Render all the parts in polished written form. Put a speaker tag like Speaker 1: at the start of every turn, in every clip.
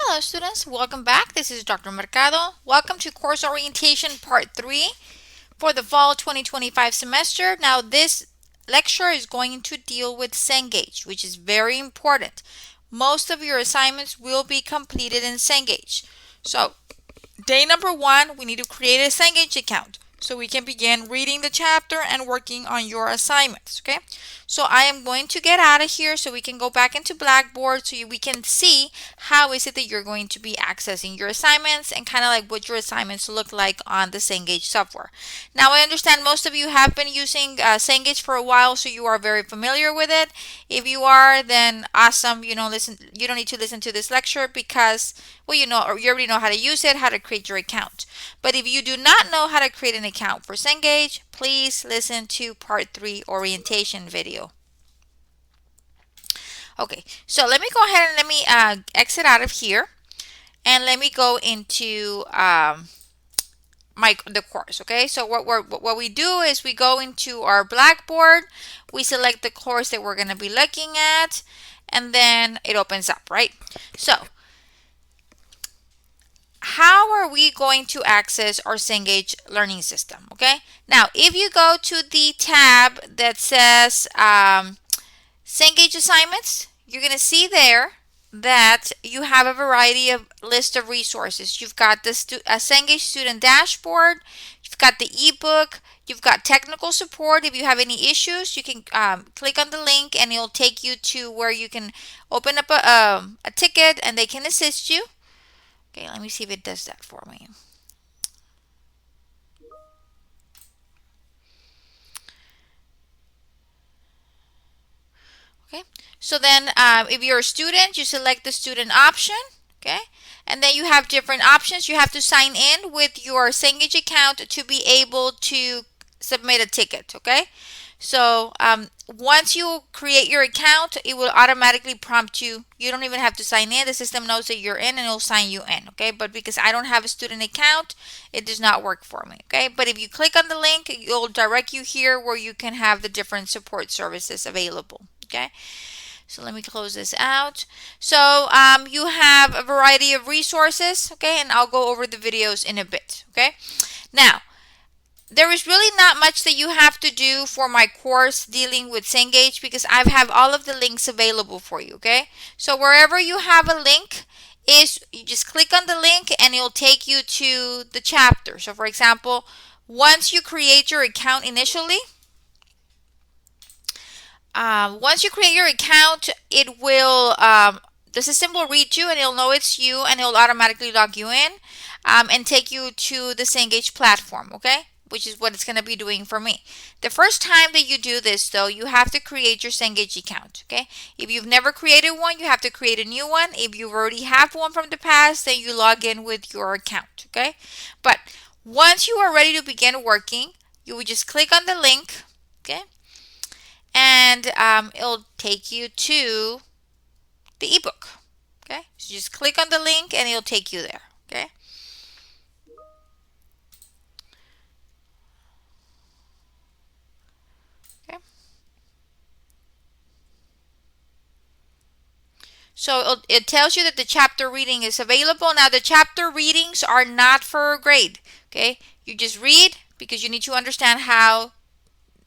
Speaker 1: Hello students, welcome back. This is Dr. Mercado. Welcome to course orientation part 3 for the fall 2025 semester. Now this lecture is going to deal with Cengage, which is very important. Most of your assignments will be completed in Cengage. So day number 1, we need to create a Cengage account so we can begin reading the chapter and working on your assignments, okay? So I am going to get out of here so we can go back into Blackboard so we can see how is it that you're going to be accessing your assignments and kind of like what your assignments look like on the Cengage software. Now I understand most of you have been using Cengage for a while, so you are very familiar with it. If you are, then awesome. You don't need to listen to this lecture because well, you already know how to use it, how to create your account. But if you do not know how to create an account for Cengage, please listen to part 3 orientation video. Okay, so let me go ahead and let me exit out of here and let me go into the course. Okay, so what we do is we go into our Blackboard, we select the course that we're going to be looking at, and then it opens up, right? So how are we going to access our Cengage learning system? Okay, now if you go to the tab that says Cengage assignments, you're going to see there that you have a variety of list of resources. You've got the Cengage student dashboard, you've got the ebook, you've got technical support. If you have any issues, you can click on the link and it'll take you to where you can open up a ticket and they can assist you. Okay, let me see if it does that for me. Okay, so then if you're a student, you select the student option. Okay, and then you have different options. You have to sign in with your Cengage account to be able to submit a ticket. Okay, so once you create your account, it will automatically prompt you. You don't even have to sign in. The system knows that you're in and it'll sign you in. Okay, but because I don't have a student account, it does not work for me. Okay, but if you click on the link, it'll direct you here where you can have the different support services available. Okay, so let me close this out. So you have a variety of resources. Okay, and I'll go over the videos in a bit. Okay, now there is really not much that you have to do for my course dealing with Cengage because I have all of the links available for you. Okay, so wherever you have a link, you just click on the link and it'll take you to the chapter. So for example, once you create your account initially, once you create your account, it will the system will read you and it'll know it's you and it'll automatically log you in and take you to the Cengage platform. Okay, which is what it's going to be doing for me. The first time that you do this, though, you have to create your Cengage account. Okay, if you've never created one, you have to create a new one. If you already have one from the past, then you log in with your account. Okay, but once you are ready to begin working, you will just click on the link. Okay, and it'll take you to the ebook. Okay, so just click on the link and it'll take you there. Okay, okay. So it tells you that the chapter reading is available. Now the chapter readings are not for a grade. Okay, you just read because you need to understand how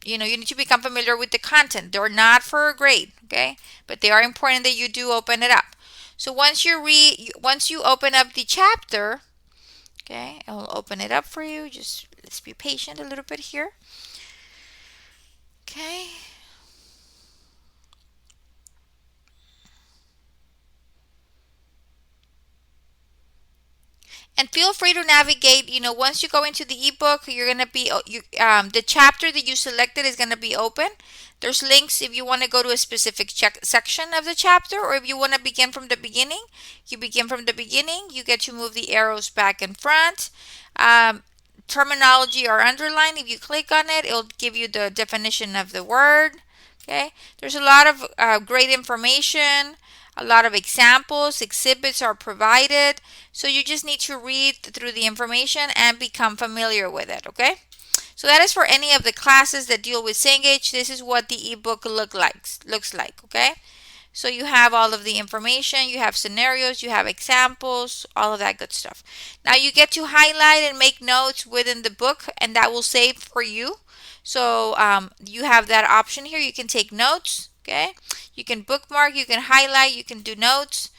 Speaker 1: you need to become familiar with the content. They're not for a grade, okay? But they are important that you do open it up. So once you open up the chapter, okay, I will open it up for you. Just let's be patient a little bit here. Okay. And feel free to navigate. Once you go into the ebook, you're gonna be the chapter that you selected is gonna be open. There's links if you want to go to a specific section of the chapter, or if you want to begin from the beginning, you begin from the beginning. You get to move the arrows back and front. Terminology or underline. If you click on it, it'll give you the definition of the word. Okay. There's a lot of great information. A lot of examples, exhibits are provided. So you just need to read through the information and become familiar with it, okay? So that is for any of the classes that deal with Cengage. This is what the ebook looks like, okay? So you have all of the information, you have scenarios, you have examples, all of that good stuff. Now you get to highlight and make notes within the book, and that will save for you. So you have that option here. You can take notes, okay? You can bookmark, you can highlight, you can do notes.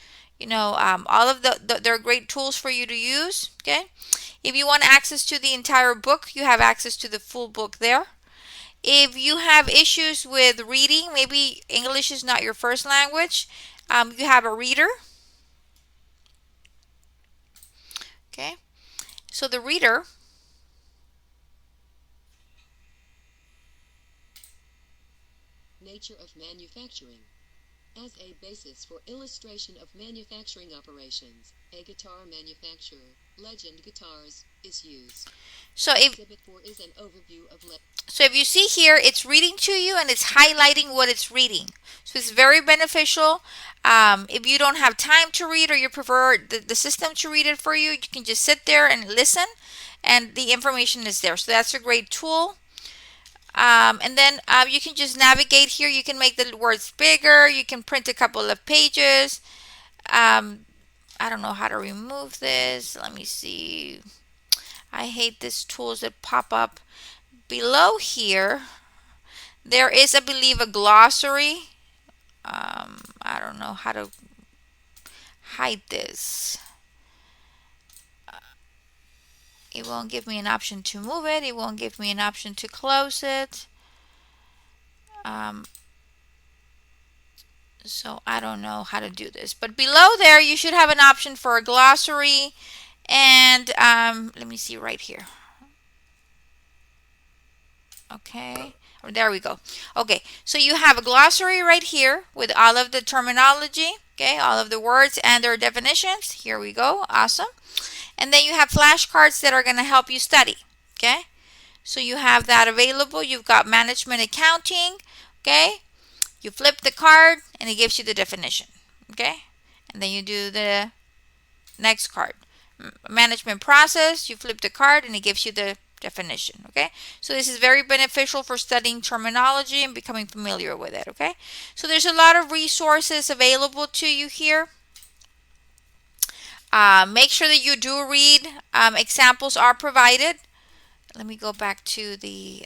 Speaker 1: All of they're great tools for you to use, okay? If you want access to the entire book, you have access to the full book there. If you have issues with reading, maybe English is not your first language, you have a reader. Okay, so the reader
Speaker 2: nature of manufacturing. As a basis for illustration of manufacturing operations, a guitar manufacturer, Legend Guitars, is used.
Speaker 1: So if
Speaker 2: Exhibit 4 is an overview of
Speaker 1: So if you see here, it's reading to you and it's highlighting what it's reading. So it's very beneficial. If you don't have time to read or you prefer the system to read it for you, you can just sit there and listen and the information is there. So that's a great tool. And then you can just navigate here. You can make the words bigger. You can print a couple of pages. I don't know how to remove this. Let me see. I hate these tools that pop up. Below here, there is, I believe, a glossary. I don't know how to hide this. It won't give me an option to move it. It won't give me an option to close it. So I don't know how to do this. But below there, you should have an option for a glossary. And let me see right here. Okay, there we go. Okay, so you have a glossary right here with all of the terminology, okay, all of the words and their definitions. Here we go. Awesome. And then you have flashcards that are going to help you study, okay? So you have that available. You've got management accounting, okay? You flip the card and it gives you the definition, okay? And then you do the next card. Management process, you flip the card and it gives you the definition, okay? So this is very beneficial for studying terminology and becoming familiar with it, okay? So there's a lot of resources available to you here. Make sure that you do read. Examples are provided. Let me go back to the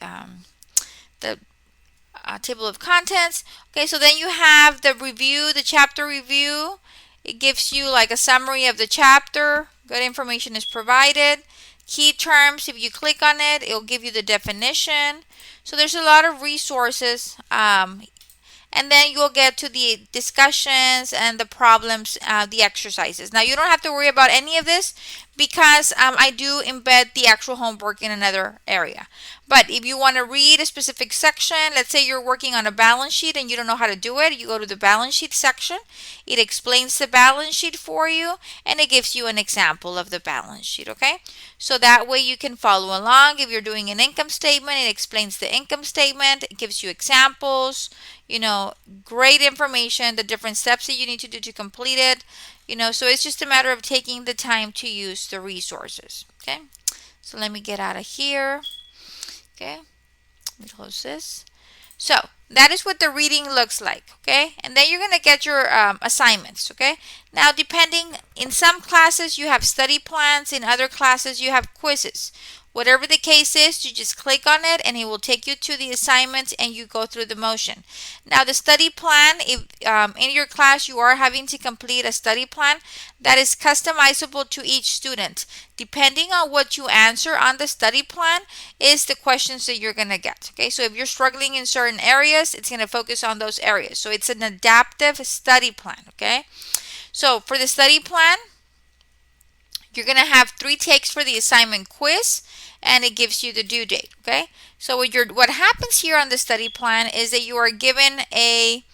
Speaker 1: table of contents. Okay, so then you have the review, the chapter review. It gives you like a summary of the chapter. Good information is provided. Key terms, if you click on it, it'll give you the definition. So there's a lot of resources. And then you'll get to the discussions and the problems, the exercises. Now, you don't have to worry about any of this because I do embed the actual homework in another area. But if you want to read a specific section, let's say you're working on a balance sheet and you don't know how to do it, you go to the balance sheet section. It explains the balance sheet for you and it gives you an example of the balance sheet, okay? So that way you can follow along. If you're doing an income statement, it explains the income statement. It gives you examples, great information, the different steps that you need to do to complete it. So it's just a matter of taking the time to use the resources, okay? So let me get out of here, okay? Let me close this. So that is what the reading looks like, okay? And then you're going to get your assignments, okay? Now, in some classes, you have study plans. In other classes, you have quizzes. Whatever the case is, you just click on it and it will take you to the assignments and you go through the motion. Now, the study plan, if in your class you are having to complete a study plan, that is customizable to each student. Depending on what you answer on the study plan is the questions that you're going to get. Okay, so if you're struggling in certain areas, it's going to focus on those areas. So it's an adaptive study plan, okay? So for the study plan, you're going to have 3 takes for the assignment quiz and it gives you the due date, okay? So what happens here on the study plan is that you are given a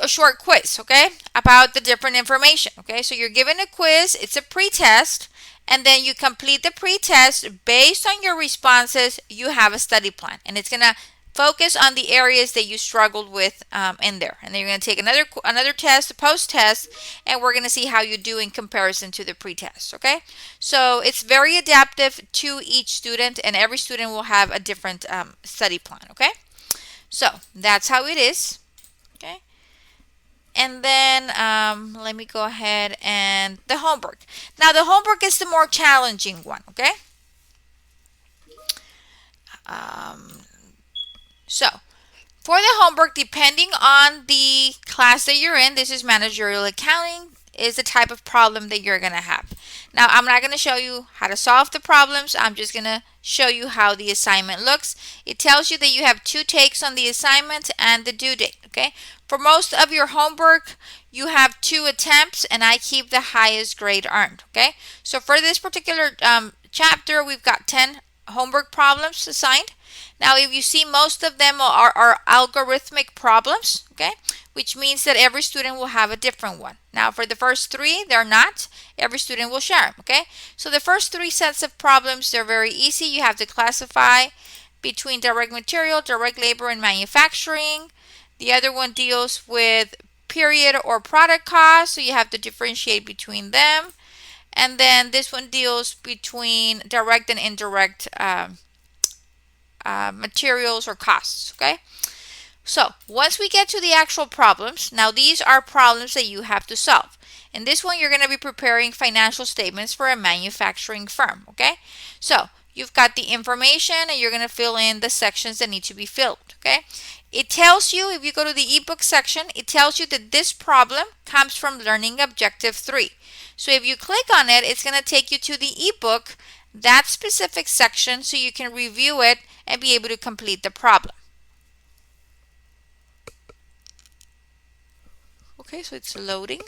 Speaker 1: short quiz, okay, about the different information, okay? So you're given a quiz, it's a pre-test, and then you complete the pre-test. Based on your responses, you have a study plan, and it's going to focus on the areas that you struggled with in there. And then you're going to take another test, a post-test, and we're going to see how you do in comparison to the pre-test, okay? So it's very adaptive to each student, and every student will have a different study plan, okay? So that's how it is. Okay. And then let me go ahead and the homework. Now the homework is the more challenging one. Okay. Um, so for the homework, depending on the class that you're in, this is managerial accounting, is the type of problem that you're going to have. Now, I'm not going to show you how to solve the problems. I'm just going to show you how the assignment looks. It tells you that you have 2 takes on the assignment and the due date, okay? For most of your homework, you have 2 attempts, and I keep the highest grade earned, okay? So for this particular chapter, we've got 10 homework problems assigned. Now, if you see, most of them are algorithmic problems, okay, which means that every student will have a different one. Now, for the first 3, they're not. Every student will share them, okay? So the first 3 sets of problems, they're very easy. You have to classify between direct material, direct labor, and manufacturing. The other one deals with period or product cost, so you have to differentiate between them. And then this one deals between direct and indirect materials or costs, okay? So once we get to the actual problems, now these are problems that you have to solve. In this one, you're going to be preparing financial statements for a manufacturing firm, okay? So you've got the information and you're going to fill in the sections that need to be filled, okay? It tells you, if you go to the ebook section, it tells you that this problem comes from Learning Objective 3. So if you click on it, it's going to take you to the ebook, that specific section, so you can review it and be able to complete the problem. Okay, so it's loading.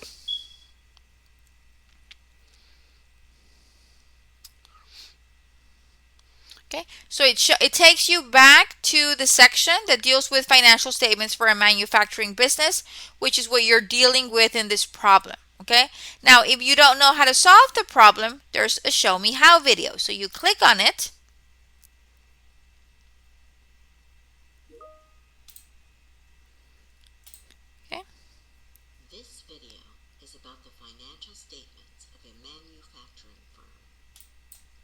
Speaker 1: Okay, so it takes you back to the section that deals with financial statements for a manufacturing business, which is what you're dealing with in this problem. Okay, now if you don't know how to solve the problem, there's a show me how video. So you click on it. Okay.
Speaker 2: This video is about the financial statements of a manufacturing firm.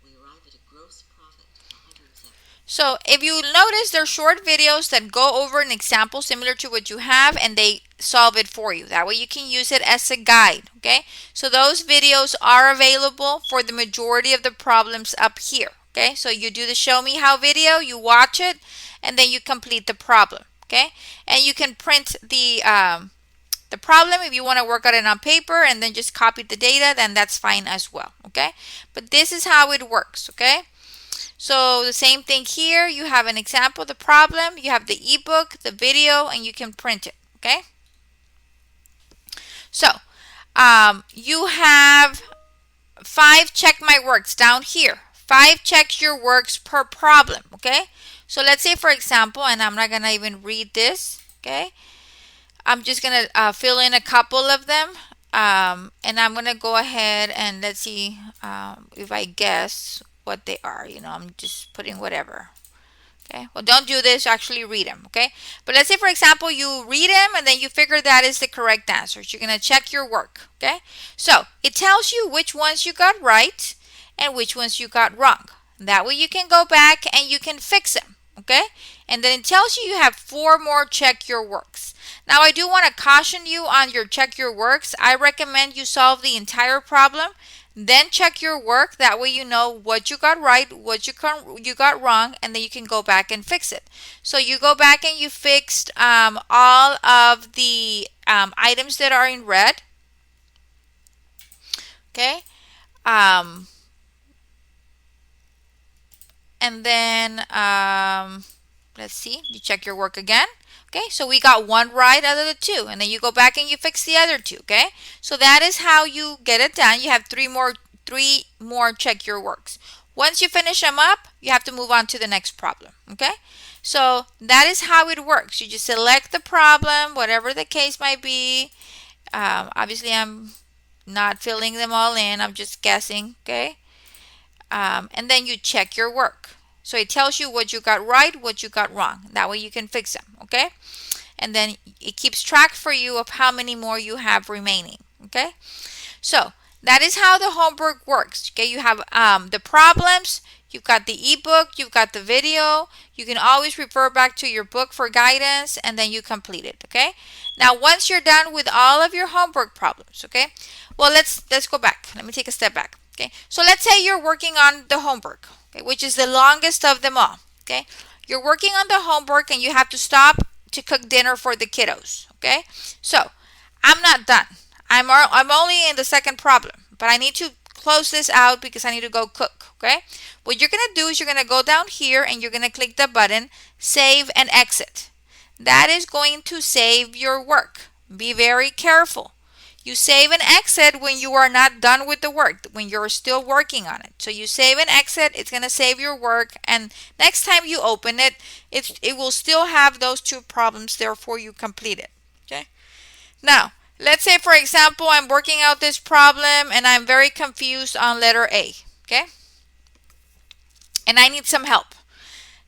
Speaker 2: We arrive at a gross profit of 107.
Speaker 1: So if you notice, they're short videos that go over an example similar to what you have, and they solve it for you. That way you can use it as a guide, okay? So those videos are available for the majority of the problems up here, okay? So you do the show me how video, you watch it, and then you complete the problem, okay? And you can print the problem if you want to work on it on paper and then just copy the data, then that's fine as well, okay? But this is how it works, okay? So the same thing here, you have an example of the problem, you have the ebook, the video, and you can print it, okay? So you have 5 check my works down here. 5 check your works per problem, okay? So let's say, for example, and I'm not gonna even read this, okay? I'm just gonna fill in a couple of them, and I'm gonna go ahead and let's see if I guess what they are. You know, I'm just putting whatever. Okay, well, don't do this, actually read them, okay? But let's say, for example, you read them and then you figure that is the correct answer. So you're going to check your work, okay? So it tells you which ones you got right and which ones you got wrong. That way you can go back and you can fix them, okay? And then it tells you have 4 more check your works. Now, I do want to caution you on your check your works. I recommend you solve the entire problem, then check your work. That way you know what you got right, what you got wrong, and then you can go back and fix it. So you go back and you fixed all of the items that are in red. Okay. And then let's see, you check your work again. Okay, so we got 1 right out of the 2, and then you go back and you fix the other 2. Okay, so that is how you get it done. You have 3 more check your works. Once you finish them up, you have to move on to the next problem. Okay, so that is how it works. You just select the problem, whatever the case might be. Obviously, I'm not filling them all in. I'm just guessing. Okay, and then you check your work. So it tells you what you got right, what you got wrong. That way you can fix them, okay? And then it keeps track for you of how many more you have remaining, okay? So that is how the homework works, okay? You have the problems, you've got the ebook, you've got the video. You can always refer back to your book for guidance, and then you complete it, okay? Now, once you're done with all of your homework problems, okay? Well, let's go back. Let me take a step back, okay? So let's say you're working on the homework, okay, which is the longest of them all, okay? You're working on the homework and you have to stop to cook dinner for the kiddos, okay? So, I'm not done. I'm only in the second problem, but I need to close this out because I need to go cook, okay? What you're going to do is you're going to go down here and you're going to click the button Save and Exit. That is going to save your work. Be very careful. You save and exit when you are not done with the work, when you're still working on it. So you save and exit, it's going to save your work, and next time you open it, it will still have those two problems, therefore you complete it. Okay? Now, let's say for example, I'm working out this problem and I'm very confused on letter A, okay? And I need some help.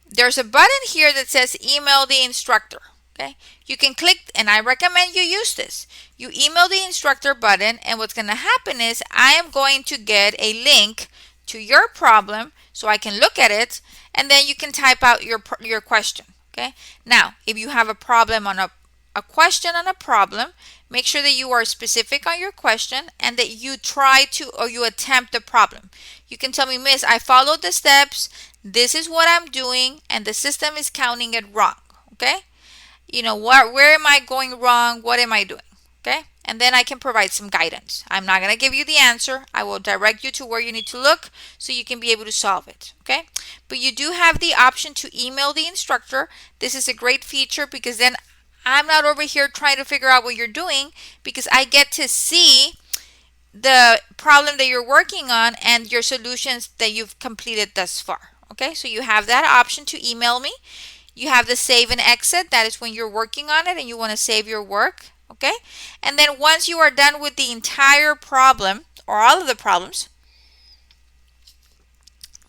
Speaker 1: There's a button here that says email the instructor. Okay, you can click, and I recommend you use this. You email the instructor button, and what's going to happen is I am going to get a link to your problem so I can look at it, and then you can type out your question. Okay, now if you have a problem on a question on a problem, make sure that you are specific on your question and that you try to, or you attempt the problem. You can tell me, Miss, I followed the steps, this is what I'm doing, and the system is counting it wrong. Okay, you know, where am I going wrong? What am I doing? Okay, and then I can provide some guidance. I'm not going to give you the answer. I will direct you to where you need to look so you can be able to solve it. Okay, but you do have the option to email the instructor. This is a great feature because then I'm not over here trying to figure out what you're doing, because I get to see the problem that you're working on and your solutions that you've completed thus far. Okay, so you have that option to email me. You have the save and exit. That is when you're working on it and you want to save your work. Okay, and then once you are done with the entire problem or all of the problems,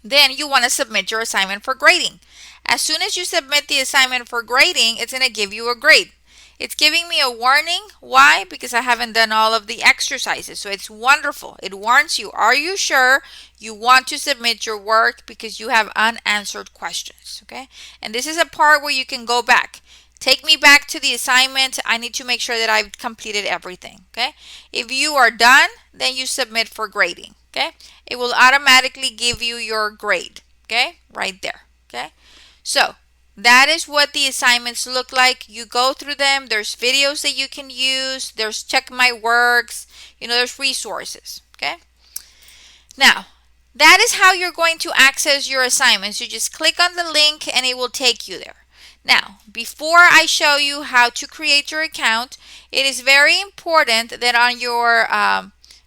Speaker 1: then you want to submit your assignment for grading. As soon as you submit the assignment for grading, it's going to give you a grade. It's giving me a warning. Why? Because I haven't done all of the exercises. So it's wonderful. It warns you. Are you sure you want to submit your work because you have unanswered questions? Okay. And this is a part where you can go back. Take me back to the assignment. I need to make sure that I've completed everything. Okay. If you are done, then you submit for grading. Okay. It will automatically give you your grade. Okay. Right there. Okay. So that is what the assignments look like. You go through them. There's videos that you can use. There's check my works. You know, there's resources. Okay. Now, that is how you're going to access your assignments. You just click on the link and it will take you there. Now, before I show you how to create your account, it is very important that on your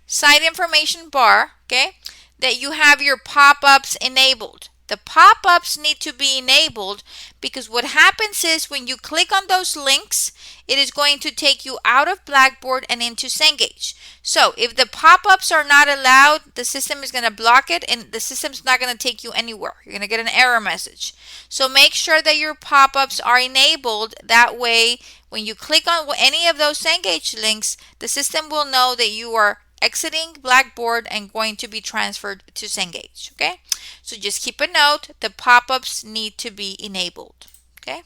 Speaker 1: site information bar, okay, that you have your pop-ups enabled. The pop-ups need to be enabled because what happens is when you click on those links, it is going to take you out of Blackboard and into Cengage. So if the pop-ups are not allowed, the system is going to block it and the system's not going to take you anywhere. You're going to get an error message. So make sure that your pop-ups are enabled. That way, when you click on any of those Cengage links, the system will know that you are exiting Blackboard and going to be transferred to Cengage. Okay, so just keep a note, the pop-ups need to be enabled. Okay,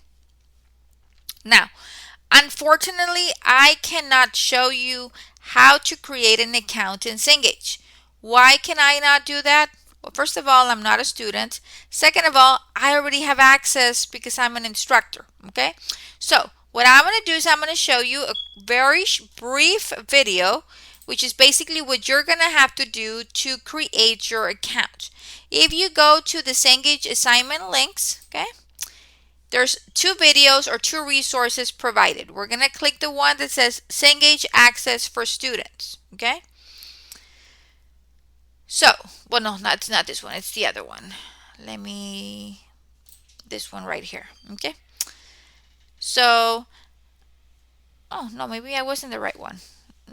Speaker 1: now unfortunately I cannot show you how to create an account in Cengage. Why can I not do that? Well, first of all, I'm not a student. Second of all, I already have access because I'm an instructor. Okay, so what I'm going to do is I'm going to show you a very brief video, which is basically what you're going to have to do to create your account. If you go to the Cengage assignment links, okay, there's two videos or two resources provided. We're going to click the one that says Cengage Access for Students, okay? So, well, no, it's not this one. It's the other one. This one right here, okay? So, oh, no, maybe I wasn't the right one.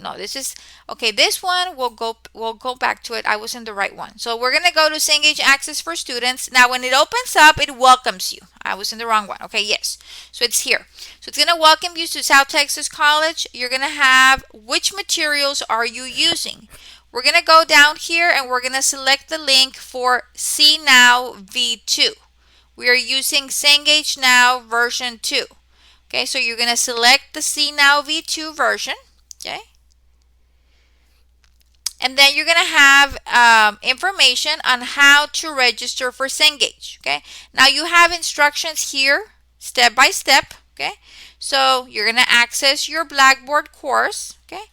Speaker 1: No, this is okay. This one we'll go back to it. I was in the right one. So we're gonna go to Cengage Access for Students. Now when it opens up, it welcomes you. I was in the wrong one. Okay, yes. So it's here. So it's gonna welcome you to South Texas College. You're gonna have which materials are you using? We're going to go down here and we're going to select the link for See Now V2. We are using Cengage Now version 2. Okay, so you're going to select the See Now V2 version. Okay. And then you're going to have information on how to register for Cengage. Okay. Now you have instructions here, step by step. Okay. So you're going to access your Blackboard course. Okay.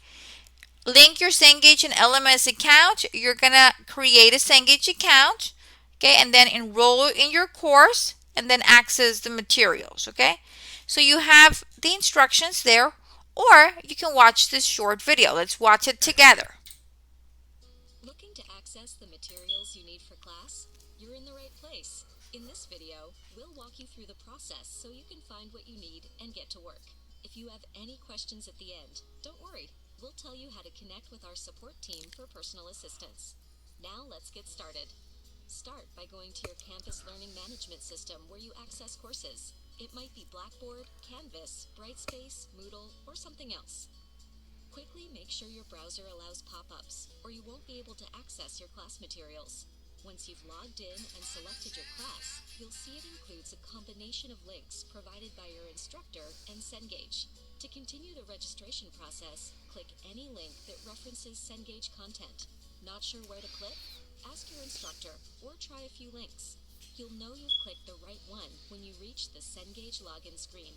Speaker 1: Link your Cengage and LMS account. You're going to create a Cengage account. Okay. And then enroll in your course and then access the materials. Okay. So you have the instructions there, or you can watch this short video. Let's watch it together.
Speaker 2: Looking to access the materials you need for class? You're in the right place. In this video, we'll walk you through the process so you can find what you need and get to work. If you have any questions at the end, don't worry. We'll tell you how to connect with our support team for personal assistance. Now let's get started. Start by going to your campus learning management system where you access courses. It might be Blackboard, Canvas, Brightspace, Moodle, or something else. Quickly make sure your browser allows pop-ups, or you won't be able to access your class materials. Once you've logged in and selected your class, you'll see it includes a combination of links provided by your instructor and Cengage. To continue the registration process, click any link that references Cengage content. Not sure where to click? Ask your instructor, or try a few links. You'll know you've clicked the right one when you reach the Cengage login screen.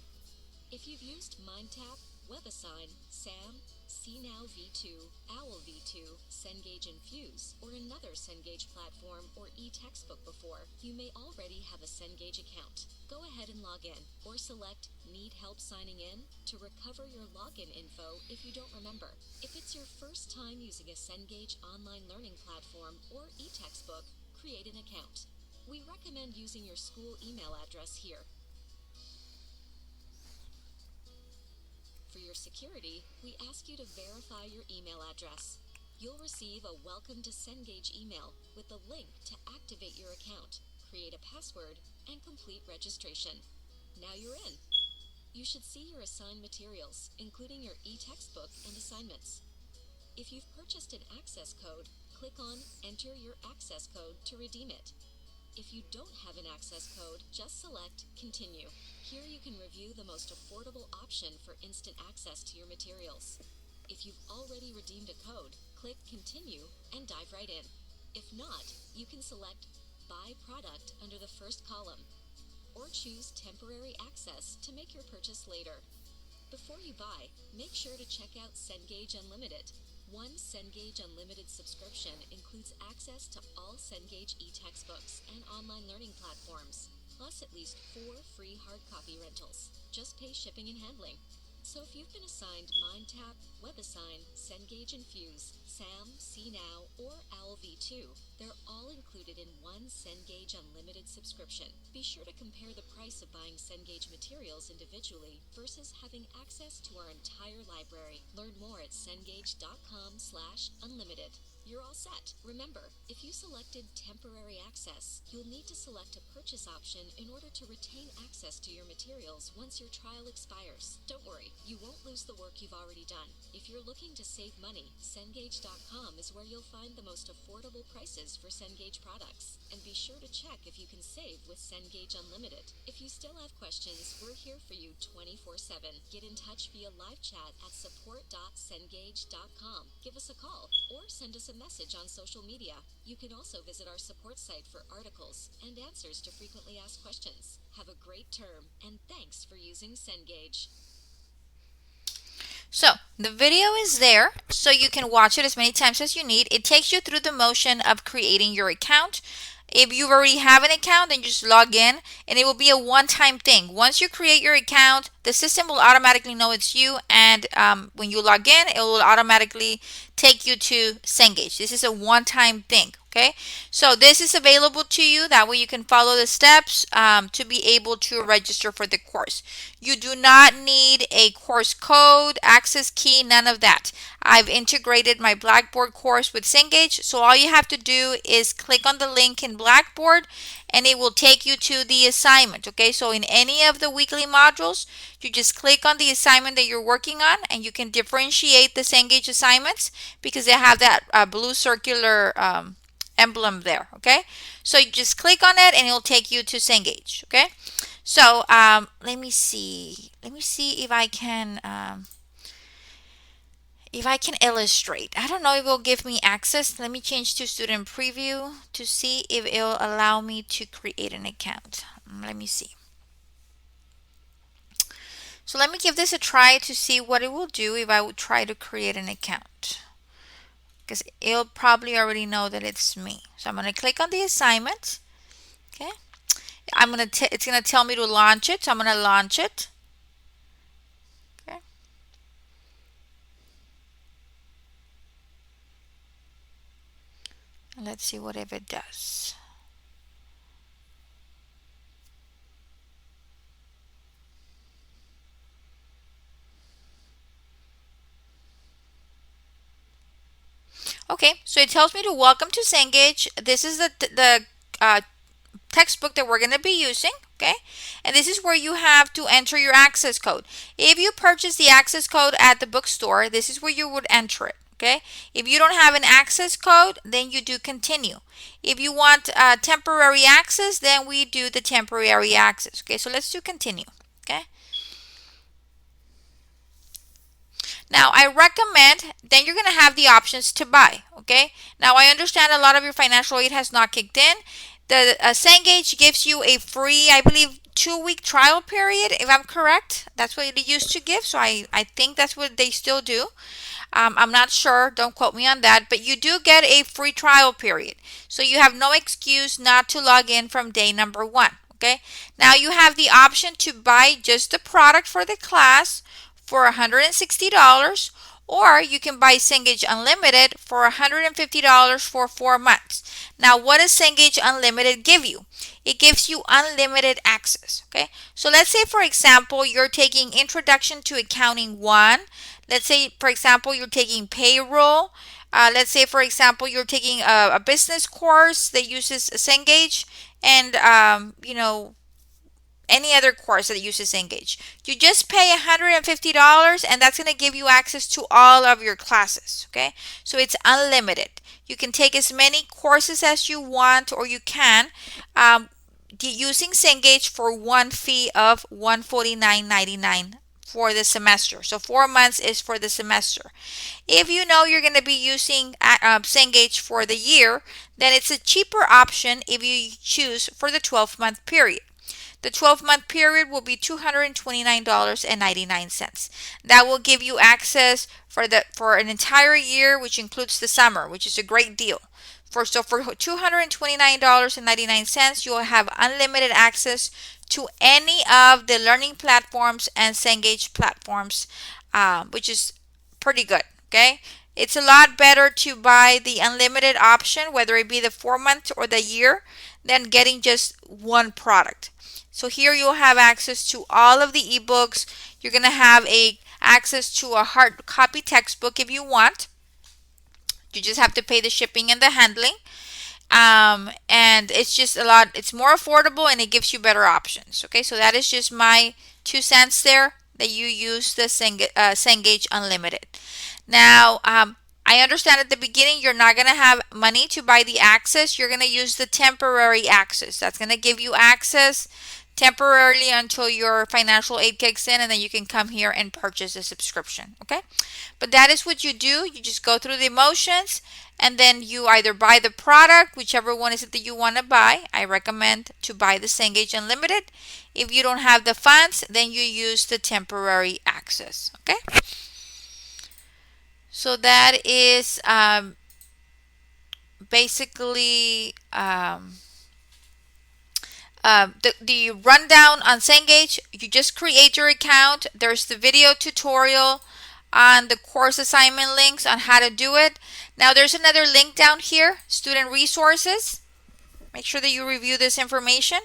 Speaker 2: If you've used MindTap, WebAssign, SAM, CNow V2, OWL V2, Cengage Infuse, or another Cengage platform or e-textbook before, you may already have a Cengage account. Go ahead and log in, or select Need Help Signing In to recover your login info if you don't remember. If it's your first time using a Cengage online learning platform or e-textbook, create an account. We recommend using your school email address here. For your security, we ask you to verify your email address. You'll receive a Welcome to Cengage email with a link to activate your account, create a password, and complete registration. Now you're in. You should see your assigned materials, including your e-textbook and assignments. If you've purchased an access code, click on Enter your access code to redeem it. If you don't have an access code, just select Continue. Here you can review the most affordable option for instant access to your materials. If you've already redeemed a code, click Continue and dive right in. If not, you can select Buy Product under the first column, or choose Temporary Access to make your purchase later. Before you buy, make sure to check out Cengage Unlimited. One Cengage Unlimited subscription includes access to all Cengage e-textbooks and online learning platforms, plus at least 4 free hard copy rentals. Just pay shipping and handling. So if you've been assigned MindTap, WebAssign, Cengage Infuse, SAM, CNow, or OWL V2, they're all included in one Cengage Unlimited subscription. Be sure to compare the price of buying Cengage materials individually versus having access to our entire library. Learn more at cengage.com/unlimited. You're all set. Remember, if you selected temporary access, you'll need to select a purchase option in order to retain access to your materials once your trial expires. Don't worry, you won't lose the work you've already done. If you're looking to save money, Cengage.com is where you'll find the most affordable prices for Cengage products. And be sure to check if you can save with Cengage Unlimited. If you still have questions, we're here for you 24/7. Get in touch via live chat at support.cengage.com. Give us a call or send us a message on social media. You can also visit our support site for articles and answers to frequently asked questions. Have a great term, and thanks for using Cengage.
Speaker 1: So the video is there, so you can watch it as many times as you need. It takes you through the motion of creating your account. If you already have an account, then you just log in, and it will be a one-time thing. Once you create your account, the system will automatically know it's you, and when you log in, it will automatically take you to Cengage. This is a one-time thing. Okay, so this is available to you. That way you can follow the steps to be able to register for the course. You do not need a course code, access key, none of that. I've integrated my Blackboard course with Cengage, so all you have to do is click on the link in Blackboard and it will take you to the assignment. Okay, so in any of the weekly modules, you just click on the assignment that you're working on and you can differentiate the Cengage assignments because they have that blue circular emblem there. Okay, so you just click on it and it'll take you to Cengage. Okay, so let me see if I can illustrate. I don't know if it'll give me access. Let me change to student preview to see if it'll allow me to create an account. Let me see. So let me give this a try to see what it will do if I would try to create an account, because it'll probably already know that it's me. So I'm going to click on the assignment. Okay, it's going to tell me to launch it, so I'm going to launch it. Okay, and let's see what if it does. Okay, so it tells me to welcome to Cengage. This is the textbook that we're going to be using. Okay, and this is where you have to enter your access code. If you purchase the access code at the bookstore, this is where you would enter it. Okay, if you don't have an access code, then you do continue. If you want temporary access, then we do the temporary access. Okay, so let's do continue. Okay, now I recommend, then you're going to have the options to buy. Okay, now I understand a lot of your financial aid has not kicked in. The Cengage gives you a free, I believe, 2-week trial period, if I'm correct. That's what it used to give, so I think that's what they still do. I'm not sure, don't quote me on that, but you do get a free trial period. So you have no excuse not to log in from day number 1. Okay, now you have the option to buy just the product for the class for $160, or you can buy Cengage Unlimited for $150 for 4 months. Now, what does Cengage Unlimited give you? It gives you unlimited access. Okay, so let's say, for example, you're taking Introduction to Accounting 1. Let's say, for example, you're taking payroll. Let's say, for example, you're taking a business course that uses Cengage, and any other course that uses Cengage. You just pay $150 and that's going to give you access to all of your classes. Okay, so it's unlimited. You can take as many courses as you want, or you can using Cengage for one fee of $149.99 for the semester. So 4 months is for the semester. If you know you're going to be using Cengage for the year, then it's a cheaper option if you choose for the 12-month period. The 12-month period will be $229.99. That will give you access for an entire year, which includes the summer, which is a great deal. For $229.99, you will have unlimited access to any of the learning platforms and Cengage platforms, which is pretty good. Okay, it's a lot better to buy the unlimited option, whether it be the 4 month or the year, than getting just one product. So here you'll have access to all of the ebooks. You're going to have access to a hard copy textbook if you want. You just have to pay the shipping and the handling. And it's just it's more affordable and it gives you better options. Okay, so that is just my 2 cents there, that you use the Cengage Unlimited. Now, I understand at the beginning you're not going to have money to buy the access. You're going to use the temporary access. That's going to give you access temporarily until your financial aid kicks in, and then you can come here and purchase a subscription. Okay, but that is what you do. You just go through the motions, and then you either buy the product, whichever one is it that you want to buy. I recommend to buy the Cengage Unlimited. If you don't have the funds, then you use the temporary access. Okay, so that is basically the rundown on Cengage. You just create your account. There's the video tutorial on the course assignment links on how to do it. Now there's another link down here, student resources. Make sure that you review this information.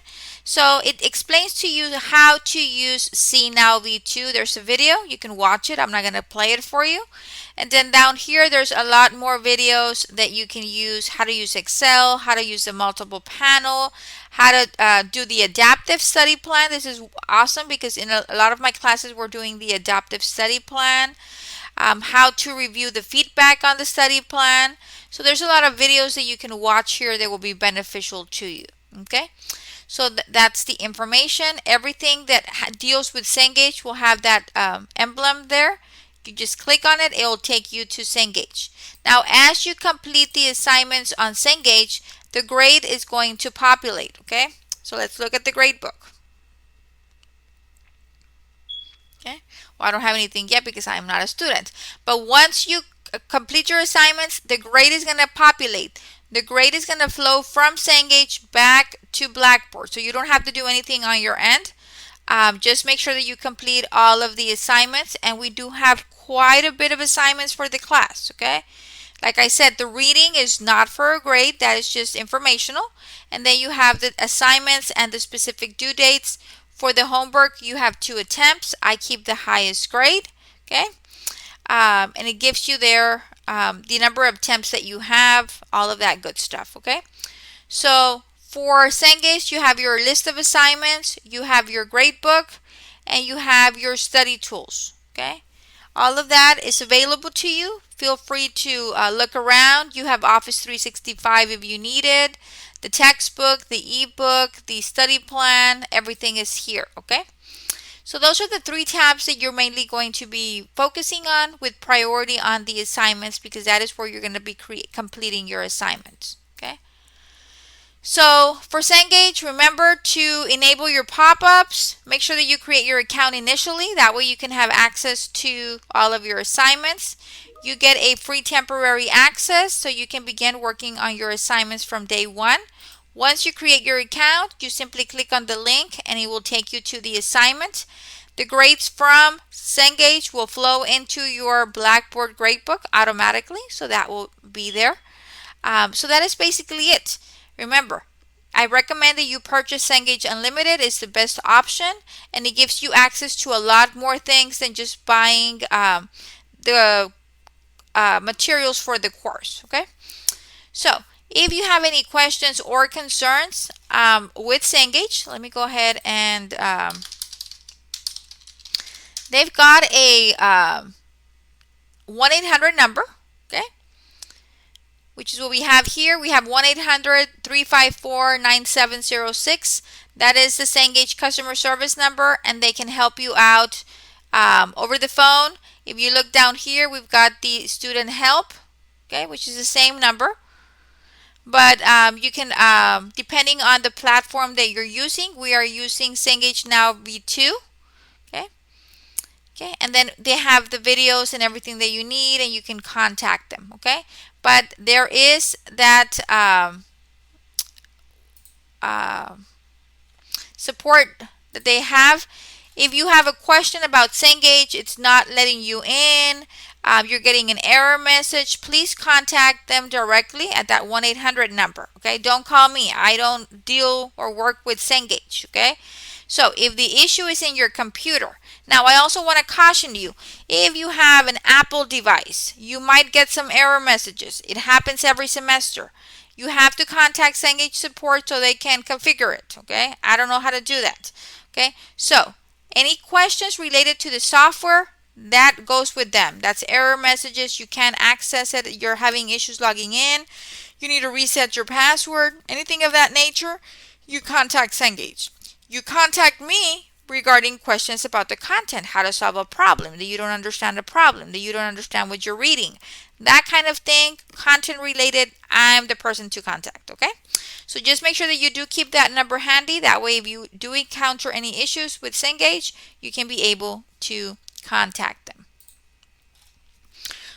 Speaker 1: So it explains to you how to use CNOW V2. There's a video. You can watch it. I'm not going to play it for you. And then down here, there's a lot more videos that you can use. How to use Excel, how to use the multiple panel, how to do the adaptive study plan. This is awesome because in a lot of my classes, we're doing the adaptive study plan. How to review the feedback on the study plan. So there's a lot of videos that you can watch here that will be beneficial to you. Okay, so that's the information. Everything that deals with Cengage will have that emblem there. You just click on it, it will take you to Cengage. Now as you complete the assignments on Cengage, the grade is going to populate. Okay, so let's look at the grade book. Okay, well, I don't have anything yet because I am not a student. But once you complete your assignments, the grade is going to populate. The grade is going to flow from Cengage back to Blackboard. So you don't have to do anything on your end. Just make sure that you complete all of the assignments. And we do have quite a bit of assignments for the class. Okay, like I said, the reading is not for a grade. That is just informational. And then you have the assignments and the specific due dates. For the homework, you have 2 attempts. I keep the highest grade. Okay, and it gives you there the number of attempts that you have, all of that good stuff. Okay, so for Cengage, you have your list of assignments, you have your grade book, and you have your study tools. Okay, all of that is available to you. Feel free to look around. You have Office 365 if you need it. The textbook, the ebook, the study plan, everything is here. Okay, so those are the 3 tabs that you're mainly going to be focusing on with priority on the assignments because that is where you're going to be completing your assignments. Okay, so for Cengage, remember to enable your pop-ups. Make sure that you create your account initially. That way you can have access to all of your assignments. You get a free temporary access so you can begin working on your assignments from day 1. Once you create your account, you simply click on the link and it will take you to the assignment. The grades from Cengage will flow into your Blackboard gradebook automatically, so that will be there. So that is basically it. Remember, I recommend that you purchase Cengage Unlimited. It's the best option and it gives you access to a lot more things than just buying the materials for the course. Okay, so if you have any questions or concerns with Cengage, let me go ahead and they've got a 1-800 number. Okay, which is what we have here. We have 1-800-354-9706. That is the Cengage customer service number, and they can help you out over the phone. If you look down here, we've got the student help, okay, which is the same number. But you can, depending on the platform that you're using, we are using Cengage Now V2, okay? Okay, and then they have the videos and everything that you need, and you can contact them, okay? But there is that support that they have. If you have a question about Cengage, it's not letting you in, you're getting an error message, please contact them directly at that 1-800 number. Okay, don't call me. I don't deal or work with Cengage. Okay, so if the issue is in your computer, now I also want to caution you, if you have an Apple device, you might get some error messages. It happens every semester. You have to contact Cengage support so they can configure it. Okay, I don't know how to do that. Okay, so any questions related to the software, that goes with them. That's error messages. You can't access it. You're having issues logging in. You need to reset your password. Anything of that nature, you contact Cengage. You contact me regarding questions about the content, how to solve a problem, that you don't understand a problem, that you don't understand what you're reading. That kind of thing, content related, I'm the person to contact, okay? So just make sure that you do keep that number handy. That way, if you do encounter any issues with Cengage, you can be able to contact them.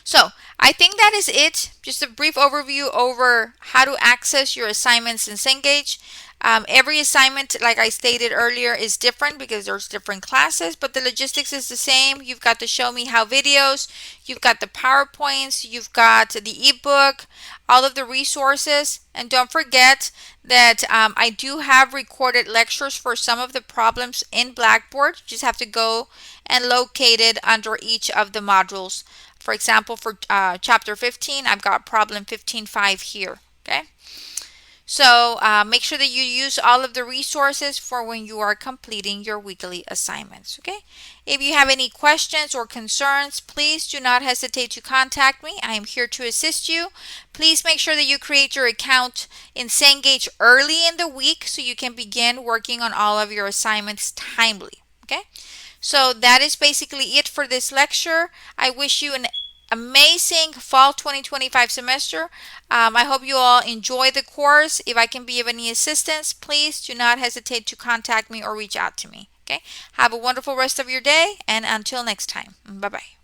Speaker 1: So I think that is it. Just a brief overview over how to access your assignments in Cengage. Every assignment, like I stated earlier, is different because there's different classes, but the logistics is the same. You've got the show me how videos, you've got the PowerPoints, you've got the ebook, all of the resources, and don't forget that I do have recorded lectures for some of the problems in Blackboard. You just have to go and locate it under each of the modules. For example, for chapter 15, I've got problem 15.5 here. Okay. So make sure that you use all of the resources for when you are completing your weekly assignments. Okay. If you have any questions or concerns, please do not hesitate to contact me. I am here to assist you. Please make sure that you create your account in Cengage early in the week so you can begin working on all of your assignments timely. Okay. So that is basically it for this lecture. I wish you an amazing fall 2025 semester. I hope you all enjoy the course. If I can be of any assistance, please do not hesitate to contact me or reach out to me. Okay. Have a wonderful rest of your day, and until next time. Bye bye.